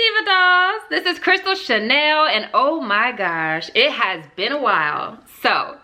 Diva Dolls, this is cristalchanel, and oh my gosh, it has been a while. So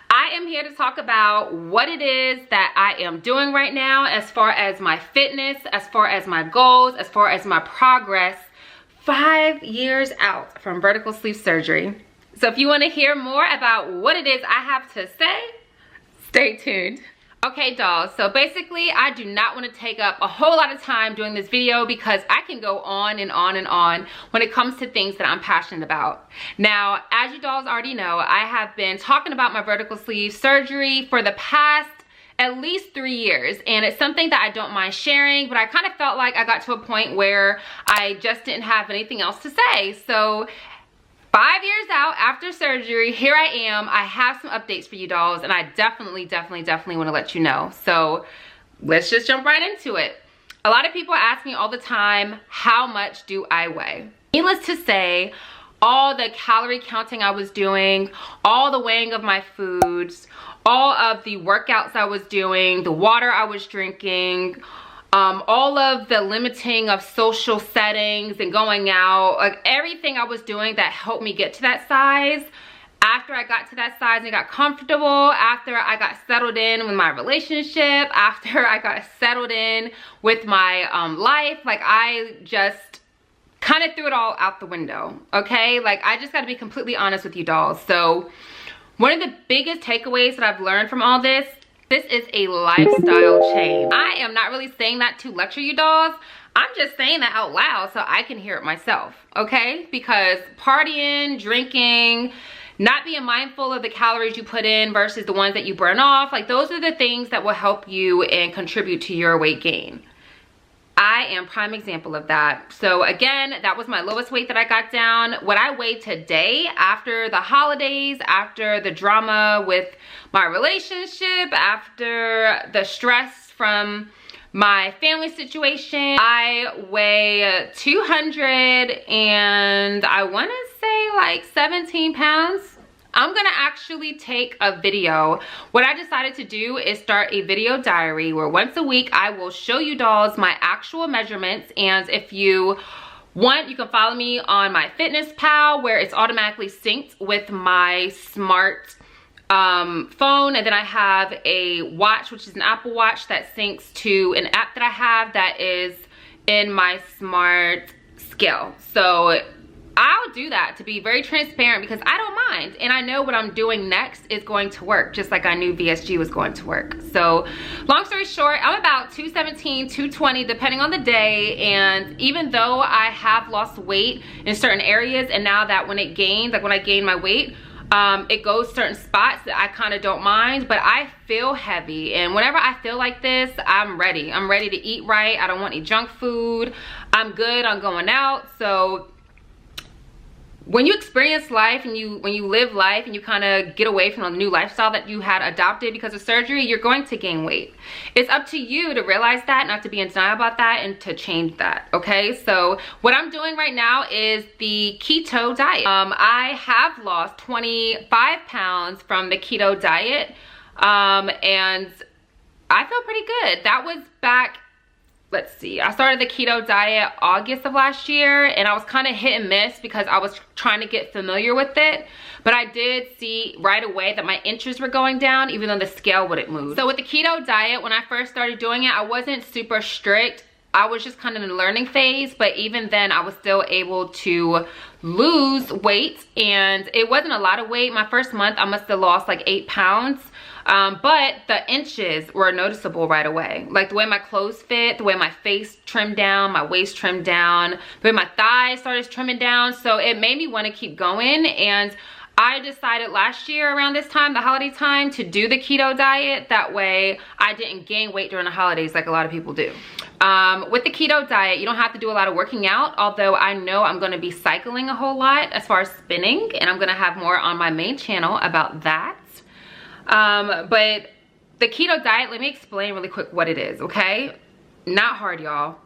I am here to talk about what it is that I am doing right now as far as my fitness, as far as my goals, as far as my progress 5 years out from vertical sleeve surgery. So if you want to hear more about what it is I have to say, stay tuned. Okay, dolls, so basically I do not want to take up a whole lot of time doing this video because I can go on and on and on when it comes to things that I'm passionate about. Now, as you dolls already know, I have been talking about my vertical sleeve surgery for the past at least 3 years, and it's something that I don't mind sharing, but I kind of felt like I got to a point where I just didn't have anything else to say. So 5 years out after surgery, here I am. I have some updates for you dolls, and I definitely want to let you know. So let's just jump right into it. A lot of people ask me all the time, how much do I weigh? Needless to say, all the calorie counting I was doing, all the weighing of my foods, all of the workouts I was doing, the water I was drinking, all of the limiting of social settings and going out, like everything I was doing that helped me get to that size. After I got to that size and got comfortable, after I got settled in with my relationship, after I got settled in with my life, like I just kind of threw it all out the window, okay? Like I just got to be completely honest with you dolls. So one of the biggest takeaways that I've learned from all this is a lifestyle change. I am not really saying that to lecture you dolls. I'm just saying that out loud so I can hear it myself, okay? Because partying, drinking, not being mindful of the calories you put in versus the ones that you burn off, like those are the things that will help you and contribute to your weight gain. I am prime example of that. So again, that was my lowest weight that I got down. What I weigh today after the holidays, after the drama with my relationship, after the stress from my family situation, I weigh 200 and I want to say like 17 pounds. I'm gonna actually take a video. What I decided to do is start a video diary where once a week I will show you dolls my actual measurements, and if you want, you can follow me on my FitnessPal where it's automatically synced with my smart phone, and then I have a watch, which is an Apple Watch that syncs to an app that I have that is in my smart scale. So I'll do that to be very transparent because I don't mind, and I know what I'm doing next is going to work, just like I knew VSG was going to work. So long story short, I'm about 217, 220 depending on the day, and even though I have lost weight in certain areas, and now that when it gains, like when I gain my weight, it goes certain spots that I kind of don't mind, but I feel heavy, and whenever I feel like this, I'm ready to eat right. I don't want any junk food. I'm good on going out. So when you experience life and when you live life and you kind of get away from a new lifestyle that you had adopted because of surgery, you're going to gain weight. It's up to you to realize that, not to be in denial about that, and to change that, okay? So what I'm doing right now is the keto diet. I have lost 25 pounds from the keto diet, and I feel pretty good. That was back, let's see, I started the keto diet August of last year, and I was kind of hit and miss because I was trying to get familiar with it, but I did see right away that my inches were going down even though the scale wouldn't move. So with the keto diet, when I first started doing it, I wasn't super strict. I was just kind of in the learning phase, but even then I was still able to lose weight, and it wasn't a lot of weight. My first month I must have lost like 8 pounds. But the inches were noticeable right away. Like the way my clothes fit, the way my face trimmed down, my waist trimmed down, the way my thighs started trimming down. So it made me want to keep going, and I decided last year around this time, the holiday time, to do the keto diet. That way I didn't gain weight during the holidays like a lot of people do. With the keto diet, you don't have to do a lot of working out, although I know I'm going to be cycling a whole lot as far as spinning, and I'm going to have more on my main channel about that. But the keto diet, let me explain really quick what it is, okay? Not hard, y'all.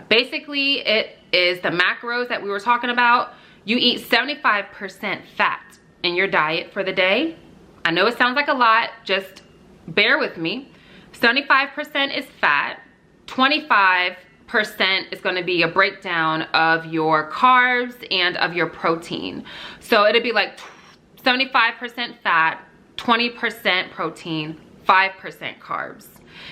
Basically, it is the macros that we were talking about. You eat 75% fat in your diet for the day. I know it sounds like a lot, just bear with me. 75% is fat, 25 is going to be a breakdown of your carbs and of your protein. So it'll be like 75% fat, 20% protein, 5% carbs.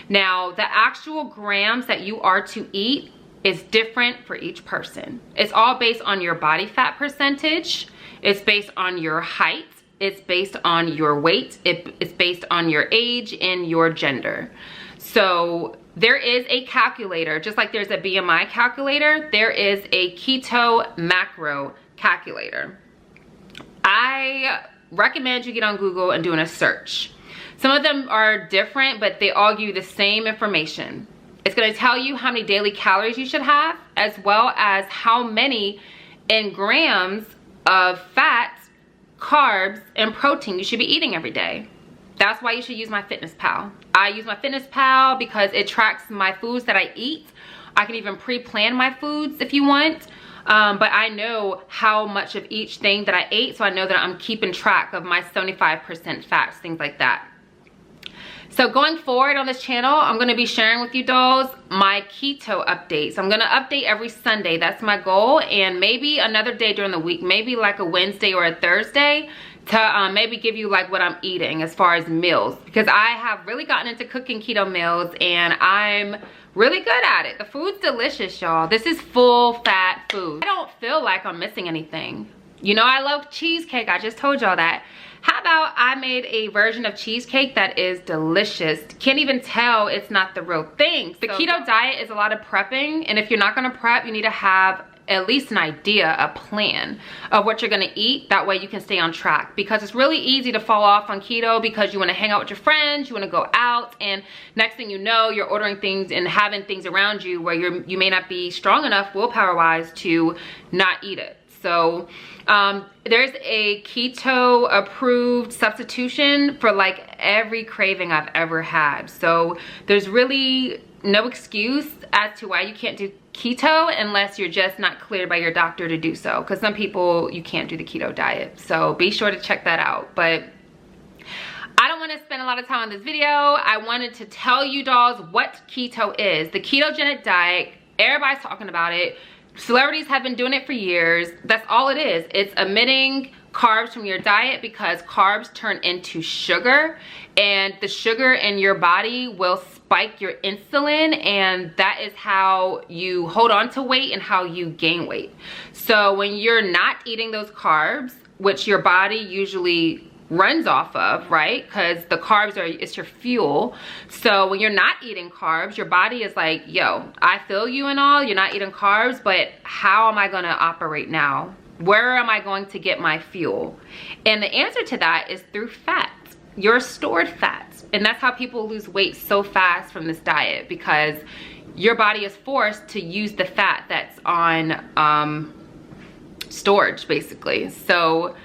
Now, the actual grams that you are to eat is different for each person. It's all based on your body fat percentage. It's based on your height. It's based on your weight. It's based on your age and your gender. So there is a calculator, just like there's a BMI calculator, there is a keto macro calculator. I recommend you get on Google and doing a search. Some of them are different, but they all give you the same information. It's going to tell you how many daily calories you should have, as well as how many in grams of fat, carbs, and protein you should be eating every day. That's why you should use MyFitnessPal. I use MyFitnessPal because it tracks my foods that I eat. I can even pre-plan my foods if you want. But I know how much of each thing that I ate, so I know that I'm keeping track of my 75% fats, things like that. So going forward on this channel, I'm going to be sharing with you dolls my keto updates. I'm going to update every Sunday. That's my goal. And maybe another day during the week, maybe like a Wednesday or a Thursday, to maybe give you like what I'm eating as far as meals. Because I have really gotten into cooking keto meals and I'm really good at it. The food's delicious, y'all. This is full fat food. I don't feel like I'm missing anything. You know, I love cheesecake. I just told y'all that. How about I made a version of cheesecake that is delicious? Can't even tell it's not the real thing. The keto diet is a lot of prepping, and if you're not gonna prep, you need to have at least an idea, a plan of what you're gonna eat. That way you can stay on track, because it's really easy to fall off on keto because you wanna hang out with your friends, you wanna go out, and next thing you know, you're ordering things and having things around you where you may not be strong enough willpower-wise to not eat it. So there's a keto approved substitution for like every craving I've ever had. So there's really no excuse as to why you can't do keto unless you're just not cleared by your doctor to do so. Because some people, you can't do the keto diet. So be sure to check that out. But I don't want to spend a lot of time on this video. I wanted to tell you dolls what keto is. The ketogenic diet, everybody's talking about it. Celebrities have been doing it for years. That's all it is. It's omitting carbs from your diet because carbs turn into sugar, and the sugar in your body will spike your insulin, and that is how you hold on to weight and how you gain weight. So when you're not eating those carbs, which your body usually runs off of, right? Because the carbs it's your fuel. So when you're not eating carbs, your body is like, yo, I feel you and all, you're not eating carbs, but how am I going to operate now? Where am I going to get my fuel? And the answer to that is through fat, your stored fats. And that's how people lose weight so fast from this diet, because your body is forced to use the fat that's on storage, basically. So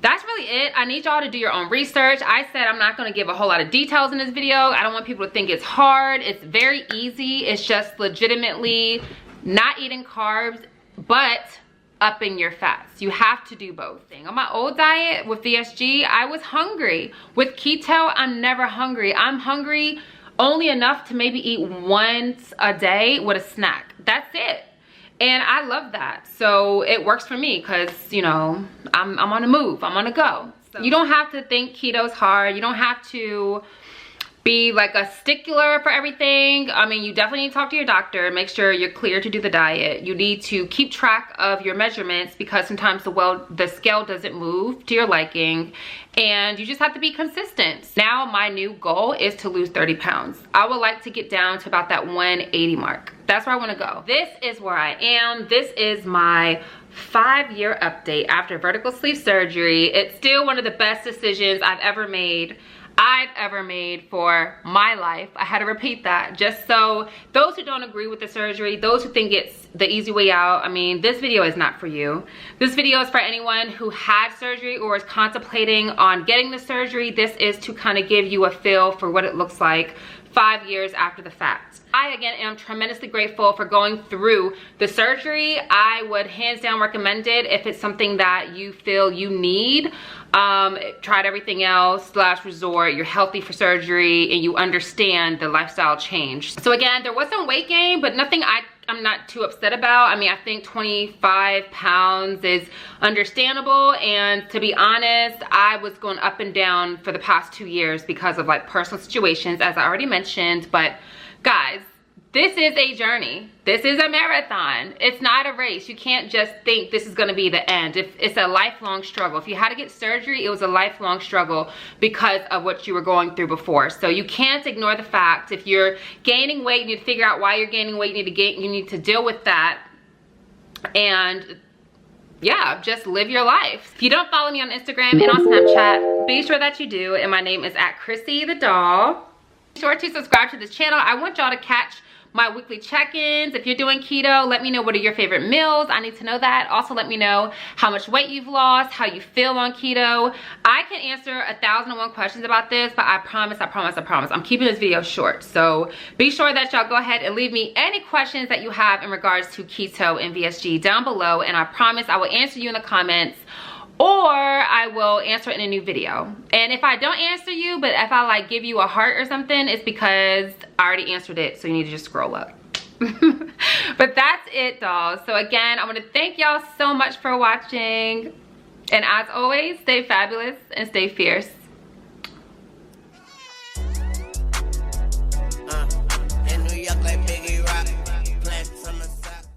that's really it. I need y'all to do your own research. I said I'm not going to give a whole lot of details in this video. I don't want people to think it's hard. It's very easy. It's just legitimately not eating carbs, but upping your fats. You have to do both. On my old diet with VSG, I was hungry. With keto, I'm never hungry. I'm hungry only enough to maybe eat once a day with a snack. That's it. And I love that. So it works for me because, you know, I'm on the move. I'm on the go. So you don't have to think keto's hard. You don't have to be like a stickler for everything. I mean, you definitely need to talk to your doctor, make sure you're clear to do the diet. You need to keep track of your measurements because sometimes the scale doesn't move to your liking, and you just have to be consistent. Now my new goal is to lose 30 pounds. I would like to get down to about that 180 mark. That's where I want to go. This is where I am. This is my 5-year update after vertical sleeve surgery. It's still one of the best decisions I've ever made for my life. I had to repeat that just so those who don't agree with the surgery, those who think it's the easy way out, I mean, this video is not for you. This video is for anyone who had surgery or is contemplating on getting the surgery. This is to kind of give you a feel for what it looks like 5 years after the fact. I, again, am tremendously grateful for going through the surgery. I would hands down recommend it if it's something that you feel you need. Tried everything else, last resort, you're healthy for surgery, and you understand the lifestyle change. So again, there was some weight gain, but nothing I'm not too upset about. I mean, I think 25 pounds is understandable, and to be honest, I was going up and down for the past 2 years because of like personal situations, as I already mentioned. But guys, this is a journey. This is a marathon. It's not a race. You can't just think this is going to be the end. It's a lifelong struggle. If you had to get surgery, it was a lifelong struggle because of what you were going through before. So you can't ignore the fact if you're gaining weight, you need to figure out why you're gaining weight. You need to deal with that. And yeah, just live your life. If you don't follow me on Instagram and on Snapchat, be sure that you do. And my name is @crissythedoll. Be sure to subscribe to this channel. I want y'all to catch my weekly check-ins. If you're doing keto, let me know what are your favorite meals. I need to know that. Also, let me know how much weight you've lost, how you feel on keto. I can answer 1,001 questions about this, but I promise, I'm keeping this video short. So be sure that y'all go ahead and leave me any questions that you have in regards to keto and VSG down below, and I promise I will answer you in the comments, or I will answer it in a new video. And if I don't answer you, but if I like give you a heart or something, it's because I already answered it, so you need to just scroll up. But that's it, dolls. So again, I want to thank y'all so much for watching. And as always, stay fabulous and stay fierce.